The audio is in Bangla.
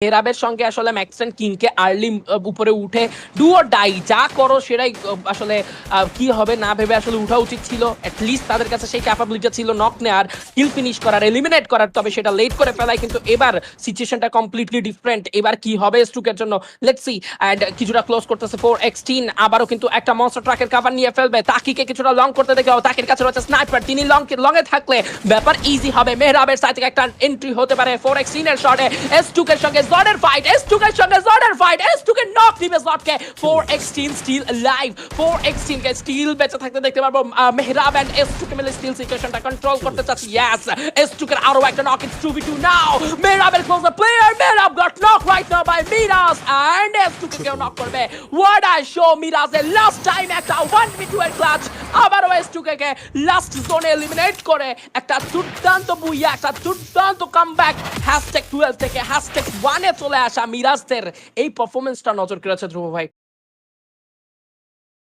মেহরাবের সঙ্গে আসলে ম্যাক্সেন কিংকে আর্লি উপরে উঠে ডু অর ডাই যা করো সেটাই আসলে কি হবে না ভেবে আসলে উঠা উচিত ছিল। অ্যাটলিস্ট তাদের কাছে সেই ক্যাপাবিলিটি ছিল নক নেওয়ার, কিল ফিনিশ করার, এলিমিনেট করার, তবে সেটা লেট করে ফেলায়। কিন্তু এবার সিচুয়েশনটা কমপ্লিটলি ডিফারেন্ট। এবার কি হবে স্টুকের জন্য, লেটস সি। এন্ড কিছুটা ক্লোজ করতেছে 4x10, আবারও কিন্তু একটা মনস্টার ট্রাকের কভার নিয়ে ফেলবে। তাকিকে কিছুটা লং করতে দেখেও তাকির কাছে রয়েছে স্নাইপার, তিনি লং এ থাকলে ব্যাপার ইজি হবে। মেহরাবের সাইড থেকে একটা এন্ট্রি হতে পারে 4x10 এর শটে। S2 এর সঙ্গে জর্ডের ফাইট, S2 এর সঙ্গে জর্ডের ফাইট, S2 কে নক দিবে জর্ডকে। 4x10 স্টিল লাইভ, 4x10 কে স্টিল বেঁচে থাকতে দেখতে পারবো। মেহরাব এন্ড S2 কে মিলে স্টিল সিচুয়েশনটা কন্ট্রোল করতে চাচ্ছে। ইয়েস, S2 এর আরো একটা নক, ইটস 2v2 নাও। মেহরাবের closer player, Mehrab got knock right now by Miraz, and S2 কে কেউ নক করবে। হোয়াট আই শো মিরাজের লাস্ট টাইম একটা 1v2 এর ক্লাচ। আবারও S2 কে লাস্ট জোনে এলিমিনেট করে একটা দুর্দান্ত বুইয়া, একটা দুর্দান্ত কামব্যাক। #12 থেকে #1 এ চলে আসা মিরাজদের এই পারফরমেন্সটা নজর কেড়েছে ধ্রুব ভাই।